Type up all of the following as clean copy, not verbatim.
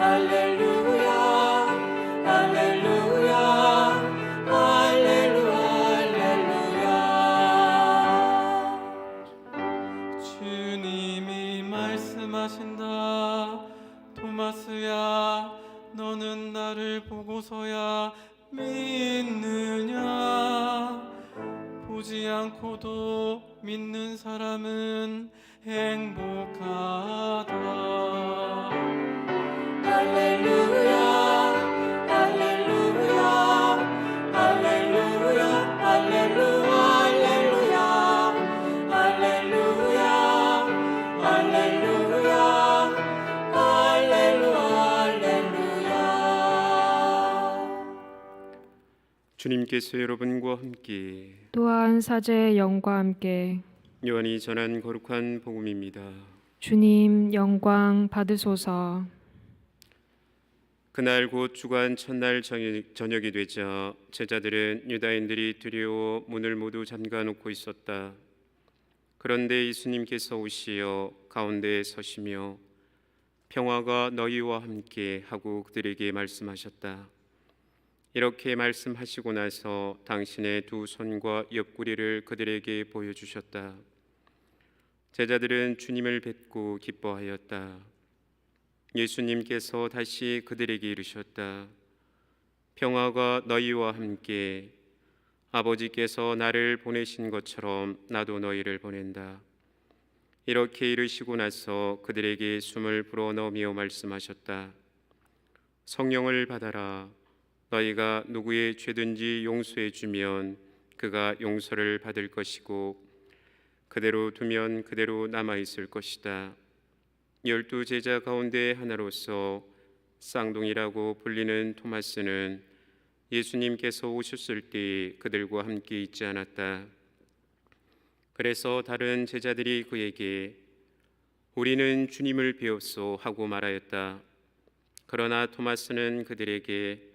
할렐루야 할렐루야 할렐루야 할렐루야. 주님이 말씀하신다. 토마스야, 너는 나를 보고서야 믿느냐? 보지 않고도 믿는 사람은 행복하다. 할렐루야 할렐루야 할렐루야 할렐루야 할렐루야 할렐루야 할렐루야 할렐루야. 주님께서 여러분과 함께 또한 사제의 영과 함께 요한이 전한 거룩한 복음입니다. 주님 영광 받으소서. 그날 곧 주간 첫날 저녁이 되자 제자들은 유다인들이 두려워 문을 모두 잠가 놓고 있었다. 그런데 예수님께서 오시어 가운데에 서시며 평화가 너희와 함께 하고 그들에게 말씀하셨다. 이렇게 말씀하시고 나서 당신의 두 손과 옆구리를 그들에게 보여주셨다. 제자들은 주님을 뵙고 기뻐하였다. 예수님께서 다시 그들에게 이르셨다. 평화가 너희와 함께. 아버지께서 나를 보내신 것처럼 나도 너희를 보낸다. 이렇게 이르시고 나서 그들에게 숨을 불어넣으며 말씀하셨다. 성령을 받아라. 너희가 누구의 죄든지 용서해 주면 그가 용서를 받을 것이고 그대로 두면 그대로 남아 있을 것이다. 12 제자 가운데 하나로서 쌍둥이라고 불리는 토마스는 예수님께서 오셨을 때 그들과 함께 있지 않았다. 그래서 다른 제자들이 그에게 우리는 주님을 배웠소 하고 말하였다. 그러나 토마스는 그들에게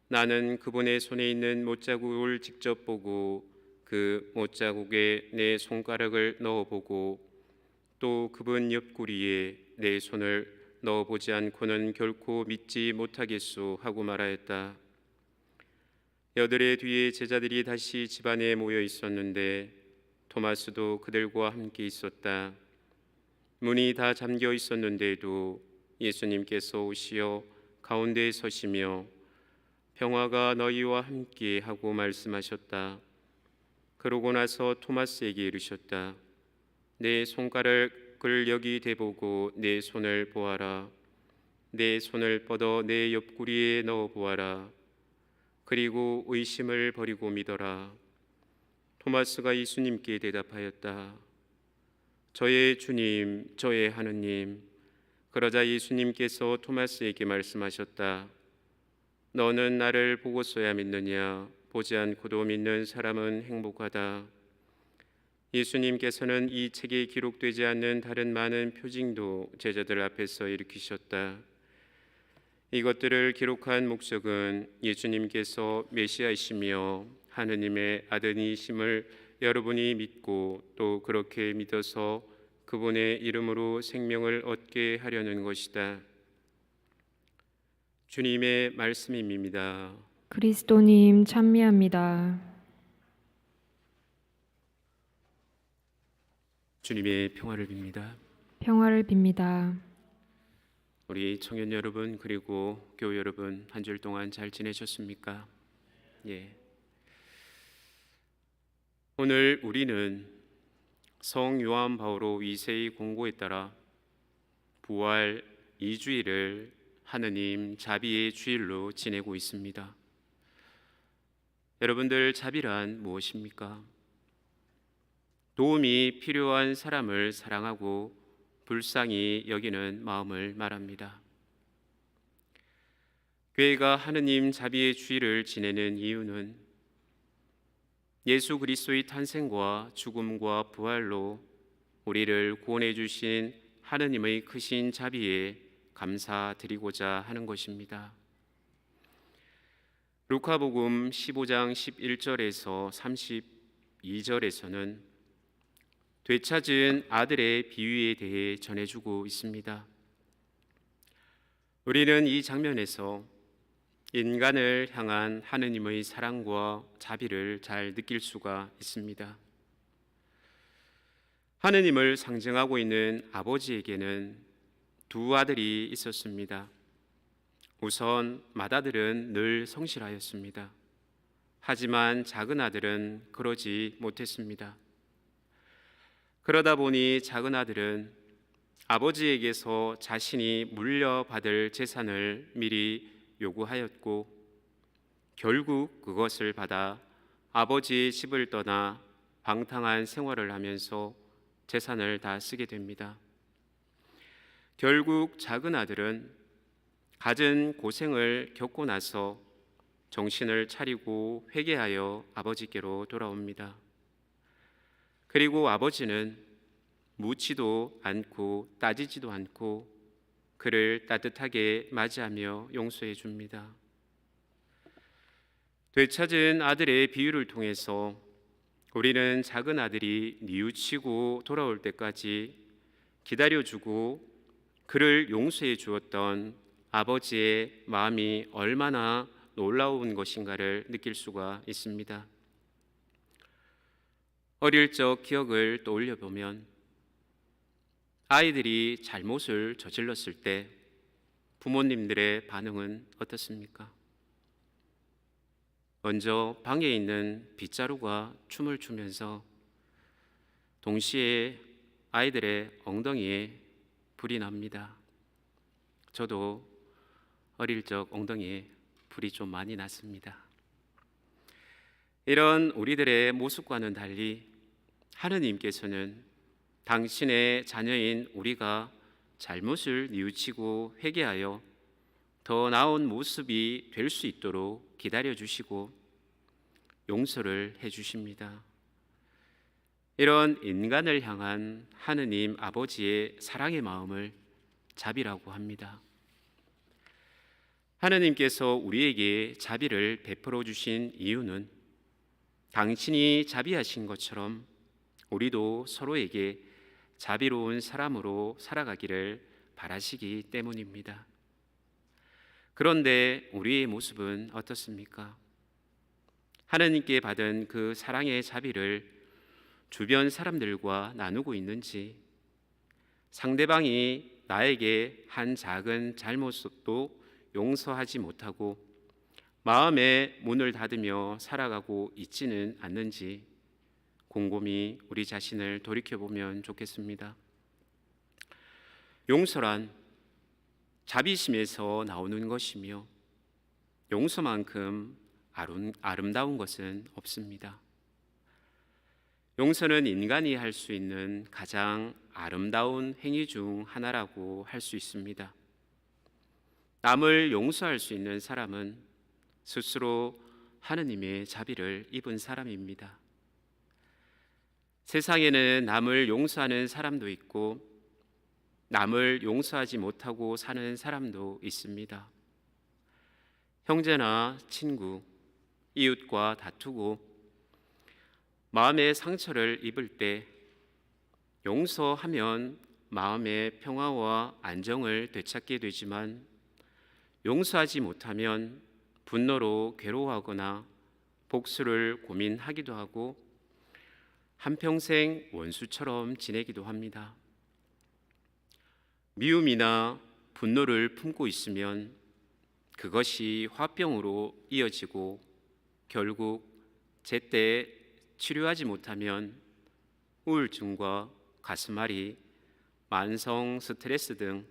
나는 그분의 손에 있는 못자국을 직접 보고 그 못자국에 내 손가락을 넣어보고 또 그분 옆구리에 내 손을 넣어보지 않고는 결코 믿지 못하겠소 하고 말하였다. 여드레 뒤에 제자들이 다시 집안에 모여 있었는데 토마스도 그들과 함께 있었다. 문이 다 잠겨 있었는데도 예수님께서 오시어 가운데에 서시며 평화가 너희와 함께 하고 말씀하셨다. 그러고 나서 토마스에게 이르셨다. 내 손가락을 여기 대보고 내 손을 보아라. 내 손을 뻗어 내 옆구리에 넣어 보아라. 그리고 의심을 버리고 믿어라. 토마스가 예수님께 대답하였다. 저의 주님, 저의 하느님. 그러자 예수님께서 토마스에게 말씀하셨다. 너는 나를 보고서야 믿느냐? 보지 않고도 믿는 사람은 행복하다. 예수님께서는 이 책에 기록되지 않는 다른 많은 표징도 제자들 앞에서 일으키셨다. 이것들을 기록한 목적은 예수님께서 메시아이시며 하느님의 아들이심을 여러분이 믿고 또 그렇게 믿어서 그분의 이름으로 생명을 얻게 하려는 것이다. 주님의 말씀입니다. 그리스도님 찬미합니다. 주님의 평화를 빕니다. 평화를 빕니다. 우리 청년 여러분 그리고 교우 여러분 한 주일 동안 잘 지내셨습니까? 예. 오늘 우리는 성 요한 바오로 2세의 공고에 따라 부활 2주일을 하느님 자비의 주일로 지내고 있습니다. 여러분들 자비란 무엇입니까? 도움이 필요한 사람을 사랑하고 불쌍히 여기는 마음을 말합니다. 교회가 하느님 자비의 주일을 지내는 이유는 예수 그리스도의 탄생과 죽음과 부활로 우리를 구원해 주신 하느님의 크신 자비에 감사드리고자 하는 것입니다. 루카복음 15장 11절에서 32절에서는 되찾은 아들의 비유에 대해 전해주고 있습니다. 우리는 이 장면에서 인간을 향한 하느님의 사랑과 자비를 잘 느낄 수가 있습니다. 하느님을 상징하고 있는 아버지에게는 두 아들이 있었습니다. 우선 맏아들은 늘 성실하였습니다. 하지만 작은 아들은 그러지 못했습니다. 그러다 보니 작은 아들은 아버지에게서 자신이 물려받을 재산을 미리 요구하였고 결국 그것을 받아 아버지의 집을 떠나 방탕한 생활을 하면서 재산을 다 쓰게 됩니다. 결국 작은 아들은 갖은 고생을 겪고 나서 정신을 차리고 회개하여 아버지께로 돌아옵니다. 그리고 아버지는 묻지도 않고 따지지도 않고 그를 따뜻하게 맞이하며 용서해 줍니다. 되찾은 아들의 비유를 통해서 우리는 작은 아들이 뉘우치고 돌아올 때까지 기다려주고 그를 용서해 주었던 아버지의 마음이 얼마나 놀라운 것인가를 느낄 수가 있습니다. 어릴 적 기억을 떠올려 보면 아이들이 잘못을 저질렀을 때 부모님들의 반응은 어떻습니까? 먼저 방에 있는 빗자루가 춤을 추면서 동시에 아이들의 엉덩이에 불이 납니다. 저도 어릴 적 엉덩이에 불이 좀 많이 났습니다. 이런 우리들의 모습과는 달리 하느님께서는 당신의 자녀인 우리가 잘못을 뉘우치고 회개하여 더 나은 모습이 될 수 있도록 기다려주시고 용서를 해주십니다. 이런 인간을 향한 하느님 아버지의 사랑의 마음을 자비라고 합니다. 하느님께서 우리에게 자비를 베풀어 주신 이유는 당신이 자비하신 것처럼 우리도 서로에게 자비로운 사람으로 살아가기를 바라시기 때문입니다. 그런데 우리의 모습은 어떻습니까? 하느님께 받은 그 사랑의 자비를 주변 사람들과 나누고 있는지, 상대방이 나에게 한 작은 잘못도 용서하지 못하고 마음의 문을 닫으며 살아가고 있지는 않는지 곰곰이 우리 자신을 돌이켜보면 좋겠습니다. 용서란 자비심에서 나오는 것이며 용서만큼 아름다운 것은 없습니다. 용서는 인간이 할 수 있는 가장 아름다운 행위 중 하나라고 할 수 있습니다. 남을 용서할 수 있는 사람은 스스로 하느님의 자비를 입은 사람입니다. 세상에는 남을 용서하는 사람도 있고 남을 용서하지 못하고 사는 사람도 있습니다. 형제나 친구, 이웃과 다투고 마음의 상처를 입을 때 용서하면 마음의 평화와 안정을 되찾게 되지만 용서하지 못하면 분노로 괴로워하거나 복수를 고민하기도 하고 한평생 원수처럼 지내기도 합니다. 미움이나 분노를 품고 있으면 그것이 화병으로 이어지고 결국 제때 치료하지 못하면 우울증과 가슴앓이, 만성 스트레스 등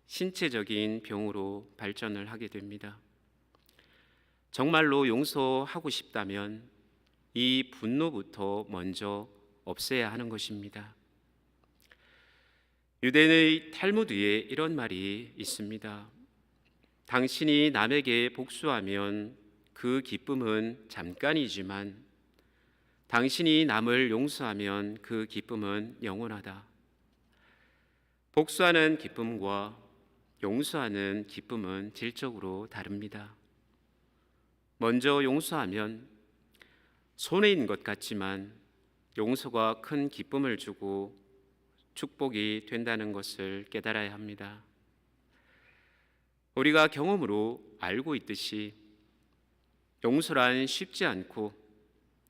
신체적인 병으로 발전을 하게 됩니다. 정말로 용서하고 싶다면 이 분노부터 먼저 없애야 하는 것입니다. 유대인의 탈무드에 이런 말이 있습니다. 당신이 남에게 복수하면 그 기쁨은 잠깐이지만 당신이 남을 용서하면 그 기쁨은 영원하다. 복수하는 기쁨과 용서하는 기쁨은 질적으로 다릅니다. 먼저 용서하면 손해인 것 같지만 용서가 큰 기쁨을 주고 축복이 된다는 것을 깨달아야 합니다. 우리가 경험으로 알고 있듯이 용서란 쉽지 않고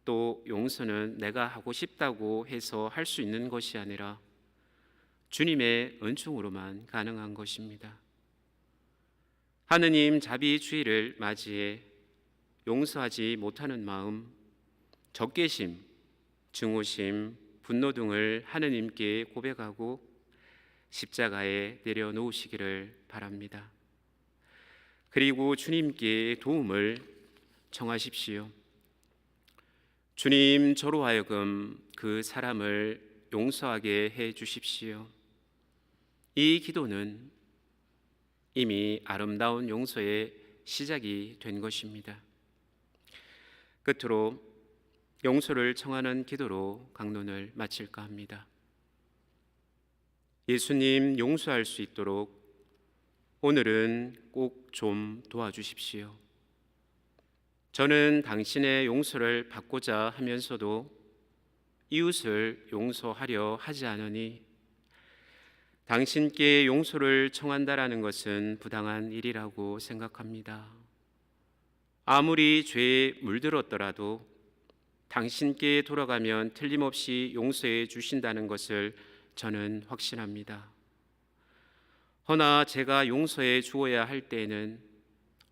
또 용서는 내가 하고 싶다고 해서 할 수 있는 것이 아니라 주님의 은총으로만 가능한 것입니다. 하느님 자비주의를 맞이해 용서하지 못하는 마음, 적개심, 증오심, 분노 등을 하느님께 고백하고 십자가에 내려놓으시기를 바랍니다. 그리고 주님께 도움을 청하십시오. 주님, 저로 하여금 그 사람을 용서하게 해 주십시오. 이 기도는 이미 아름다운 용서의 시작이 된 것입니다. 끝으로 용서를 청하는 기도로 강론을 마칠까 합니다. 예수님, 용서할 수 있도록 오늘은 꼭 좀 도와주십시오. 저는 당신의 용서를 받고자 하면서도 이웃을 용서하려 하지 않으니 당신께 용서를 청한다라는 것은 부당한 일이라고 생각합니다. 아무리 죄에 물들었더라도 당신께 돌아가면 틀림없이 용서해 주신다는 것을 저는 확신합니다. 허나 제가 용서해 주어야 할 때에는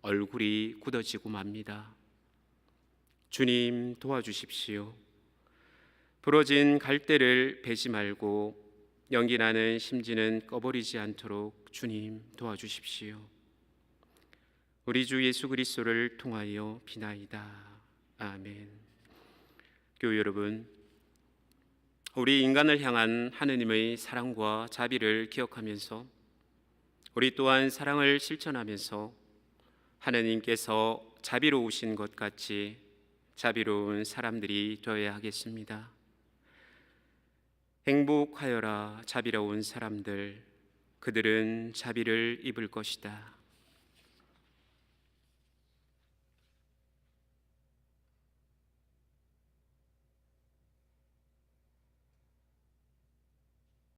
얼굴이 굳어지고 맙니다. 주님, 도와주십시오. 부러진 갈대를 베지 말고 연기 나는 심지는 꺼버리지 않도록 주님 도와주십시오. 우리 주 예수 그리스도를 통하여 비나이다. 아멘. 교회 여러분, 우리 인간을 향한 하느님의 사랑과 자비를 기억하면서 우리 또한 사랑을 실천하면서 하느님께서 자비로우신 것 같이 자비로운 사람들이 되어야 하겠습니다. 행복하여라 자비로운 사람들, 그들은 자비를 입을 것이다.